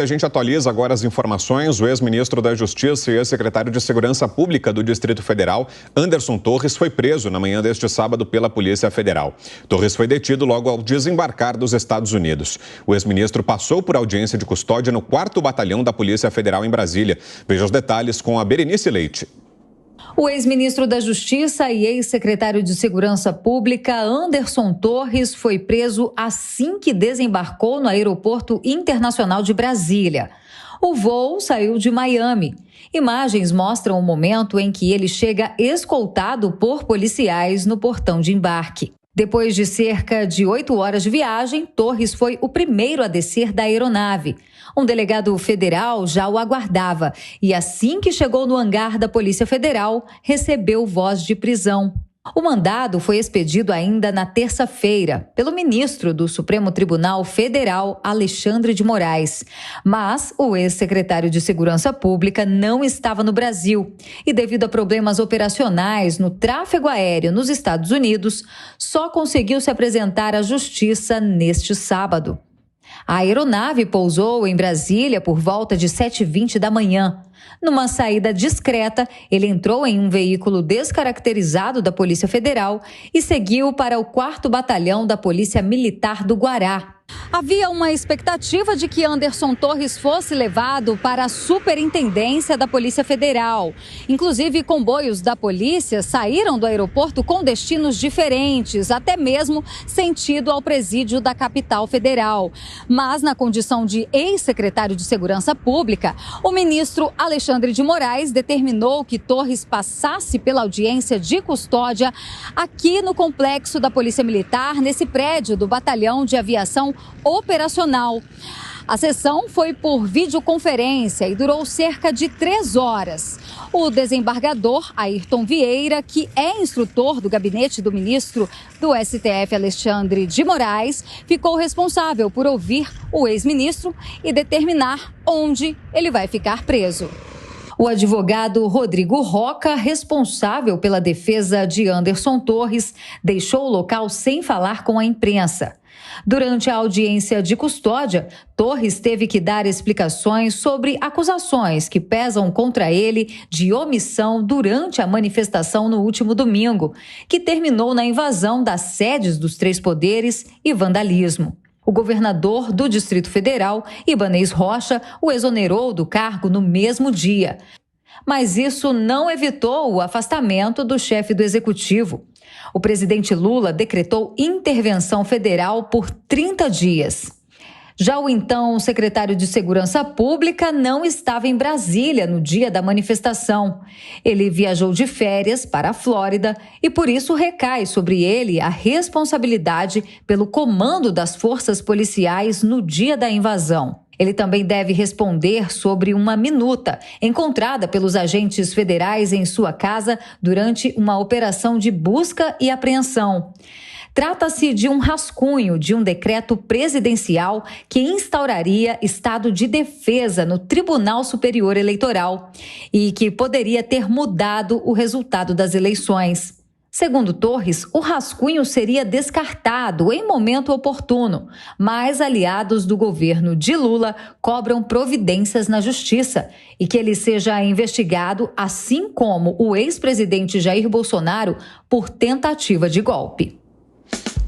A gente atualiza agora as informações. O ex-ministro da Justiça e ex-secretário de Segurança Pública do Distrito Federal, Anderson Torres, foi preso na manhã deste sábado pela Polícia Federal. Torres foi detido logo ao desembarcar dos Estados Unidos. O ex-ministro passou por audiência de custódia no 4º Batalhão da Polícia Federal em Brasília. Veja os detalhes com a Berenice Leite. O ex-ministro da Justiça e ex-secretário de Segurança Pública, Anderson Torres, foi preso assim que desembarcou no Aeroporto Internacional de Brasília. O voo saiu de Miami. Imagens mostram o momento em que ele chega escoltado por policiais no portão de embarque. Depois de cerca de 8 horas de viagem, Torres foi o primeiro a descer da aeronave. Um delegado federal já o aguardava e, assim que chegou no hangar da Polícia Federal, recebeu voz de prisão. O mandado foi expedido ainda na terça-feira pelo ministro do Supremo Tribunal Federal, Alexandre de Moraes. Mas o ex-secretário de Segurança Pública não estava no Brasil e, devido a problemas operacionais no tráfego aéreo nos Estados Unidos, só conseguiu se apresentar à Justiça neste sábado. A aeronave pousou em Brasília por volta de 7h20 da manhã. Numa saída discreta, ele entrou em um veículo descaracterizado da Polícia Federal e seguiu para o 4º Batalhão da Polícia Militar do Guará. Havia uma expectativa de que Anderson Torres fosse levado para a Superintendência da Polícia Federal. Inclusive, comboios da polícia saíram do aeroporto com destinos diferentes, até mesmo sentido ao presídio da capital federal. Mas, na condição de ex-secretário de Segurança Pública, o ministro Alexandre de Moraes determinou que Torres passasse pela audiência de custódia aqui no complexo da Polícia Militar, nesse prédio do Batalhão de Aviação Operacional. A sessão foi por videoconferência e durou cerca de 3 horas. O desembargador Ayrton Vieira, que é instrutor do gabinete do ministro do STF, Alexandre de Moraes, ficou responsável por ouvir o ex-ministro e determinar onde ele vai ficar preso. O advogado Rodrigo Roca, responsável pela defesa de Anderson Torres, deixou o local sem falar com a imprensa. Durante a audiência de custódia, Torres teve que dar explicações sobre acusações que pesam contra ele de omissão durante a manifestação no último domingo, que terminou na invasão das sedes dos 3 poderes e vandalismo. O governador do Distrito Federal, Ibanez Rocha, o exonerou do cargo no mesmo dia. Mas isso não evitou o afastamento do chefe do executivo. O presidente Lula decretou intervenção federal por 30 dias. Já o então secretário de Segurança Pública não estava em Brasília no dia da manifestação. Ele viajou de férias para a Flórida e, por isso, recai sobre ele a responsabilidade pelo comando das forças policiais no dia da invasão. Ele também deve responder sobre uma minuta encontrada pelos agentes federais em sua casa durante uma operação de busca e apreensão. Trata-se de um rascunho de um decreto presidencial que instauraria estado de defesa no Tribunal Superior Eleitoral e que poderia ter mudado o resultado das eleições. Segundo Torres, o rascunho seria descartado em momento oportuno, mas aliados do governo de Lula cobram providências na justiça e que ele seja investigado, assim como o ex-presidente Jair Bolsonaro, por tentativa de golpe.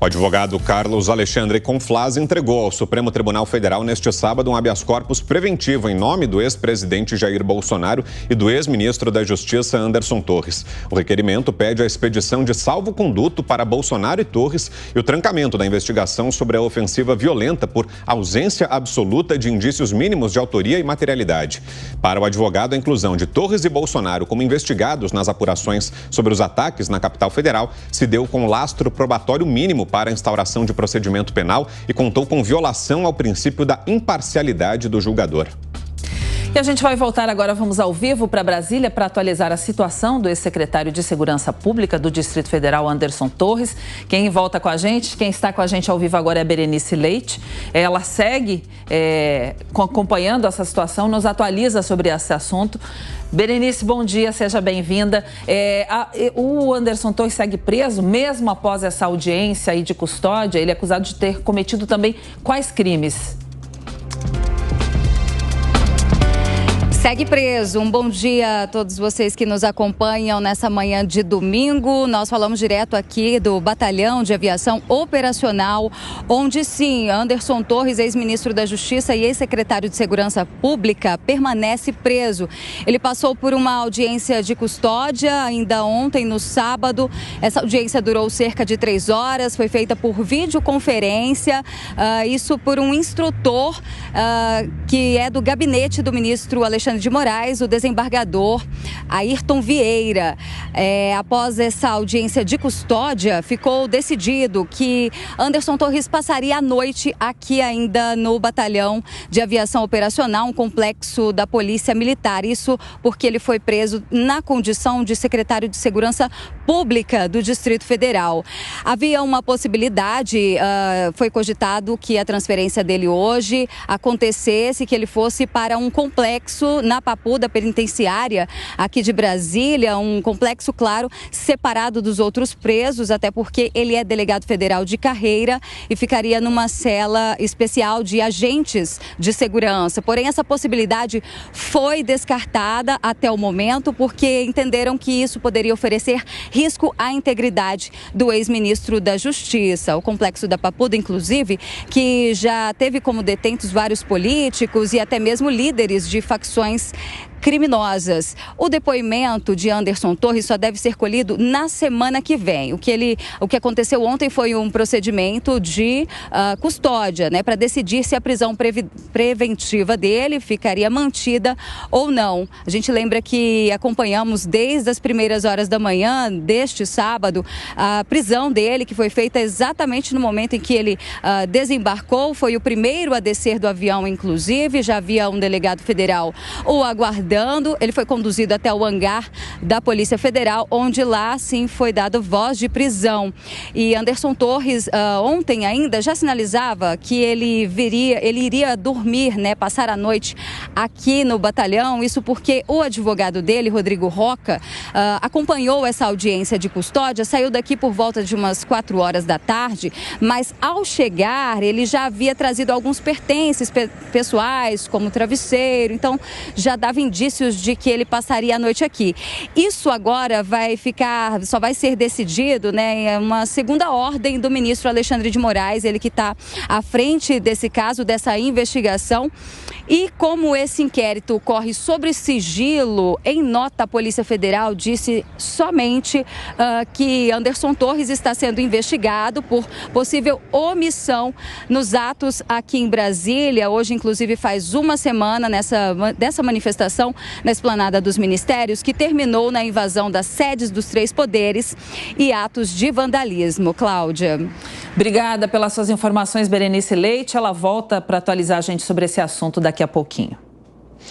O advogado Carlos Alexandre Conflaz entregou ao Supremo Tribunal Federal neste sábado um habeas corpus preventivo em nome do ex-presidente Jair Bolsonaro e do ex-ministro da Justiça Anderson Torres. O requerimento pede a expedição de salvo-conduto para Bolsonaro e Torres e o trancamento da investigação sobre a ofensiva violenta por ausência absoluta de indícios mínimos de autoria e materialidade. Para o advogado, a inclusão de Torres e Bolsonaro como investigados nas apurações sobre os ataques na capital federal se deu com lastro probatório mínimo para a instauração de procedimento penal e contou com violação ao princípio da imparcialidade do julgador. E a gente vai voltar agora, vamos ao vivo para Brasília para atualizar a situação do ex-secretário de Segurança Pública do Distrito Federal, Anderson Torres. Quem volta com a gente, quem está com a gente ao vivo agora é a Berenice Leite. Ela segue acompanhando essa situação, nos atualiza sobre esse assunto. Berenice, bom dia, seja bem-vinda. O Anderson Torres segue preso, mesmo após essa audiência aí de custódia. Ele é acusado de ter cometido também quais crimes? Segue preso. Um bom dia a todos vocês que nos acompanham nessa manhã de domingo. Nós falamos direto aqui do Batalhão de Aviação Operacional, onde sim, Anderson Torres, ex-ministro da Justiça e ex-secretário de Segurança Pública, permanece preso. Ele passou por uma audiência de custódia ainda ontem, no sábado. Essa audiência durou cerca de 3 horas, foi feita por videoconferência, isso por um instrutor que é do gabinete do ministro Alexandre de Moraes, o desembargador Ayrton Vieira. Após essa audiência de custódia, ficou decidido que Anderson Torres passaria a noite aqui ainda no Batalhão de Aviação Operacional, um complexo da Polícia Militar. Isso porque ele foi preso na condição de secretário de Segurança Pública do Distrito Federal. Havia uma possibilidade, foi cogitado que a transferência dele hoje acontecesse, que ele fosse para um complexo na Papuda Penitenciária aqui de Brasília, um complexo, claro, separado dos outros presos, até porque ele é delegado federal de carreira e ficaria numa cela especial de agentes de segurança. Porém, essa possibilidade foi descartada até o momento, porque entenderam que isso poderia oferecer risco à integridade do ex-ministro da Justiça. O complexo da Papuda, inclusive, que já teve como detentos vários políticos e até mesmo líderes de facções criminosas. O depoimento de Anderson Torres só deve ser colhido na semana que vem. O que aconteceu ontem foi um procedimento de custódia, né, para decidir se a prisão preventiva dele ficaria mantida ou não. A gente lembra que acompanhamos desde as primeiras horas da manhã deste sábado a prisão dele, que foi feita exatamente no momento em que ele desembarcou. Foi o primeiro a descer do avião, inclusive. Já havia um delegado federal o aguardando. Ele foi conduzido até o hangar da Polícia Federal, onde lá sim foi dado voz de prisão. E Anderson Torres ontem ainda já sinalizava que ele iria dormir, né, passar a noite aqui no batalhão. Isso porque o advogado dele, Rodrigo Roca, acompanhou essa audiência de custódia, saiu daqui por volta de umas 4 horas da tarde, mas ao chegar ele já havia trazido alguns pertences pessoais, como travesseiro, então já dava indícios de que ele passaria a noite aqui. Isso agora só vai ser decidido, né, em uma segunda ordem do ministro Alexandre de Moraes, ele que está à frente desse caso, dessa investigação. E como esse inquérito corre sobre sigilo, em nota a Polícia Federal disse somente que Anderson Torres está sendo investigado por possível omissão nos atos aqui em Brasília. Hoje, inclusive, faz uma semana dessa manifestação na Esplanada dos Ministérios, que terminou na invasão das sedes dos 3 poderes e atos de vandalismo. Cláudia. Obrigada pelas suas informações, Berenice Leite. Ela volta para atualizar a gente sobre esse assunto daqui a pouquinho.